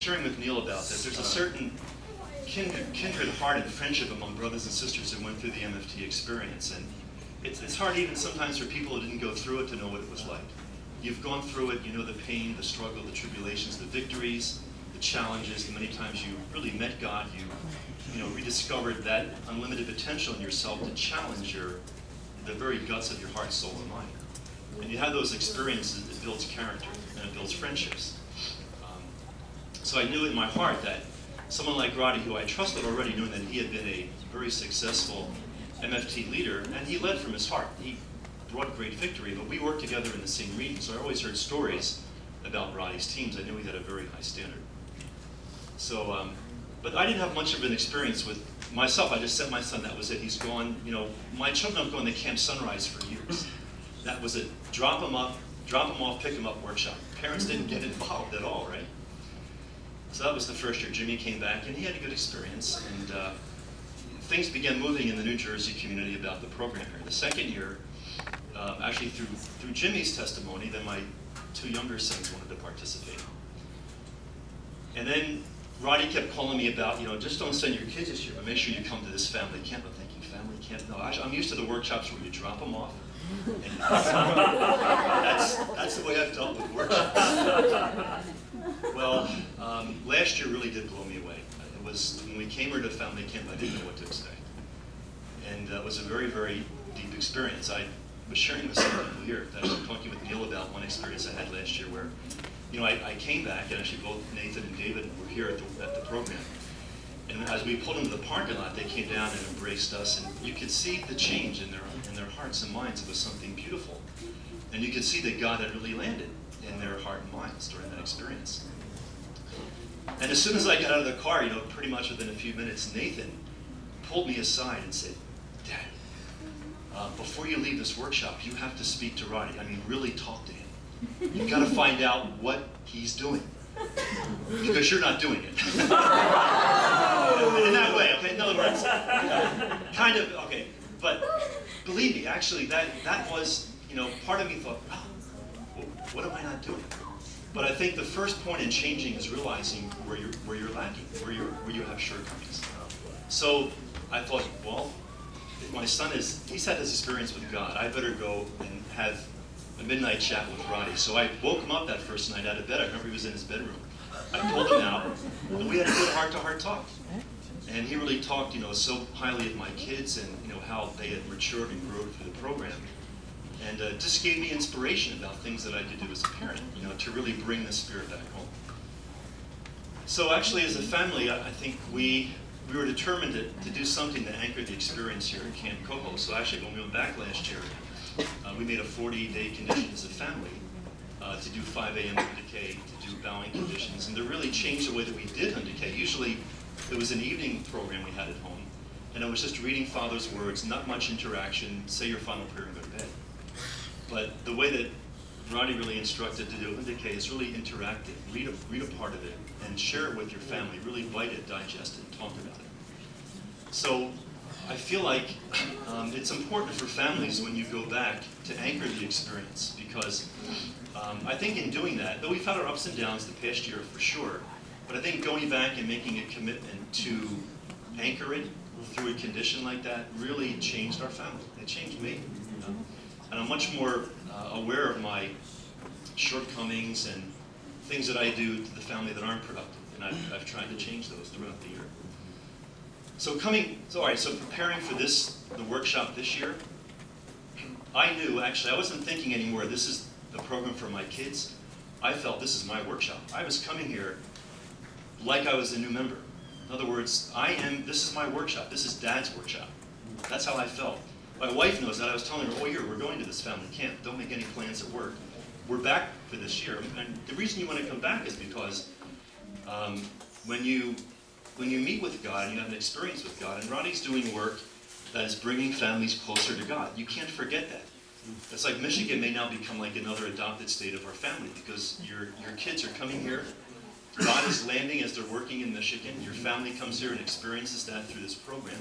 sharing with Neil about this. There's a certain kindred heart and friendship among brothers and sisters who went through the MFT experience. And it's hard even sometimes for people who didn't go through it to know what it was like. You've gone through it, you know the pain, the struggle, the tribulations, the victories, the challenges. And many times you really met God. You know, rediscovered that unlimited potential in yourself to challenge the very guts of your heart, soul, and mind. And you have those experiences, it builds character and it builds friendships. So I knew in my heart that someone like Roddy, who I trusted already, knowing that he had been a very successful MFT leader, and he led from his heart. He brought great victory, but we worked together in the same reading, so I always heard stories about Roddy's teams. I knew he had a very high standard. So, but I didn't have much of an experience with myself. I just sent my son, that was it. He's gone, you know, my children have gone to Camp Sunrise for years. That was it. Drop them off, pick them up workshop. Parents didn't get involved at all, right? So that was the first year. Jimmy came back, and he had a good experience. And things began moving in the New Jersey community about the program here. The second year, actually through Jimmy's testimony, then my two younger sons wanted to participate. And then Roddy kept calling me about, you know, just don't send your kids this year, but make sure you come to this family camp. I'm thinking, family camp? No, I'm used to the workshops where you drop them off. And that's the way I've dealt with workshops. Well, last year really did blow me away. It was, when we came here to family camp, I didn't know what to expect. And it was a very, very deep experience. I was sharing with some people here, actually talking with Neil about one experience I had last year where, you know, I came back, and actually both Nathan and David were here at the program. And as we pulled into the parking lot, they came down and embraced us, and you could see the change in their hearts and minds. It was something beautiful. And you could see that God had really landed in their heart and minds during that experience. And as soon as I got out of the car, you know, pretty much within a few minutes, Nathan pulled me aside and said, Dad, before you leave this workshop, you have to speak to Roddy. I mean, really talk to him. You've got to find out what he's doing, because you're not doing it. In that way, okay? In other words, kind of, okay. But believe me, actually, that was, you know, part of me thought, well, what am I not doing? But I think the first point in changing is realizing where you're lacking, where you have shortcomings. So I thought, well, if my son he's had this experience with God, I better go and have a midnight chat with Roddy. So I woke him up that first night out of bed. I remember he was in his bedroom. I pulled him out, and we had a good heart-to-heart talk. And he really talked, you know, so highly of my kids and, you know, how they had matured and grown through the program. And just gave me inspiration about things that I could do as a parent, you know, to really bring the spirit back home. So actually, as a family, I think we were determined to do something to anchor the experience here at Camp Coho. So actually, when we went back last year, we made a 40-day condition as a family to do 5 a.m. Hundake, to do bowing conditions, and to really change the way that we did Hundake. Usually, it was an evening program we had at home, and it was just reading Father's words, not much interaction, say your final prayer and go to bed. But the way that Roddy really instructed to do Hundake is really interactive. Read a part of it and share it with your family. Really bite it, digest it, and talk about it. So I feel like it's important for families when you go back to anchor the experience, because I think in doing that, though we've had our ups and downs the past year for sure, but I think going back and making a commitment to anchor it through a condition like that really changed our family. It changed me. You know? And I'm much more aware of my shortcomings and things that I do to the family that aren't productive. And I've tried to change those throughout the year. So preparing for the workshop this year, I knew, actually, I wasn't thinking anymore, this is the program for my kids. I felt this is my workshop. I was coming here like I was a new member. In other words, this is my workshop. This is Dad's workshop. That's how I felt. My wife knows that. I was telling her, oh, here, we're going to this family camp. Don't make any plans at work. We're back for this year. And the reason you want to come back is because when you meet with God and you have an experience with God, and Roddy's doing work that is bringing families closer to God, you can't forget that. It's like Michigan may now become like another adopted state of our family, because your kids are coming here. God is landing as they're working in Michigan. Your family comes here and experiences that through this program.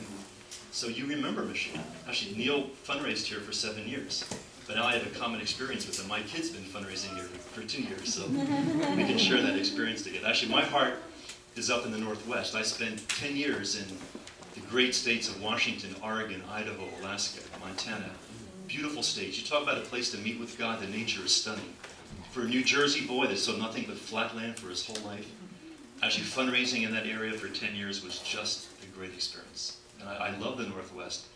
So you remember Michigan. Actually, Neil fundraised here for 7 years, but now I have a common experience with him. My kid's been fundraising here for 2 years, so we can share that experience together. Actually, my heart is up in the Northwest. I spent 10 years in the great states of Washington, Oregon, Idaho, Alaska, Montana. Beautiful states. You talk about a place to meet with God, the nature is stunning. For a New Jersey boy that saw nothing but flatland for his whole life, actually fundraising in that area for 10 years was just a great experience. And I love the Northwest.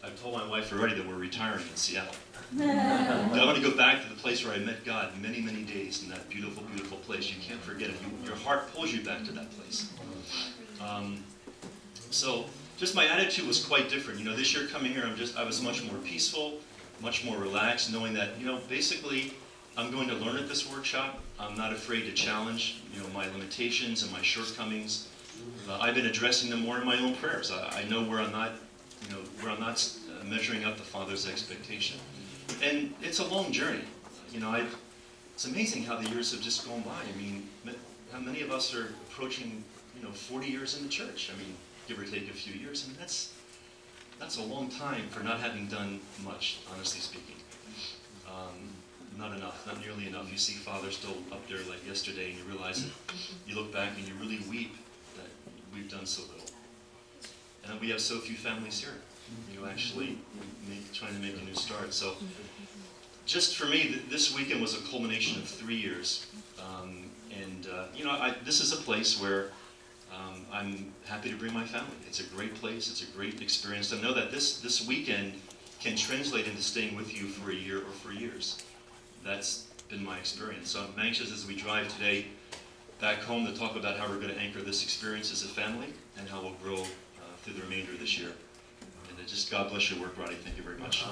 I've told my wife already that we're retiring in Seattle. I want to go back to the place where I met God many, many days in that beautiful, beautiful place. You can't forget it. Your heart pulls you back to that place. So just my attitude was quite different. This year coming here, I was much more peaceful, much more relaxed, knowing that, basically I'm going to learn at this workshop. I'm not afraid to challenge, my limitations and my shortcomings. I've been addressing them more in my own prayers. I know where I'm not, measuring up the Father's expectation. And it's a long journey. It's amazing how the years have just gone by. How many of us are approaching, 40 years in the church? Give or take a few years. That's a long time for not having done much, honestly speaking. Not enough, not nearly enough. You see Father still up there like yesterday, and you realize that you look back and you really weep that we've done so little. And we have so few families here, actually trying to make a new start. So just for me, this weekend was a culmination of 3 years. This is a place where I'm happy to bring my family. It's a great place. It's a great experience. To know that this weekend can translate into staying with you for a year or for years. That's been my experience. So I'm anxious as we drive today back home to talk about how we're going to anchor this experience as a family and how we'll grow through the remainder of this year. And just God bless your work, Roddy. Thank you very much.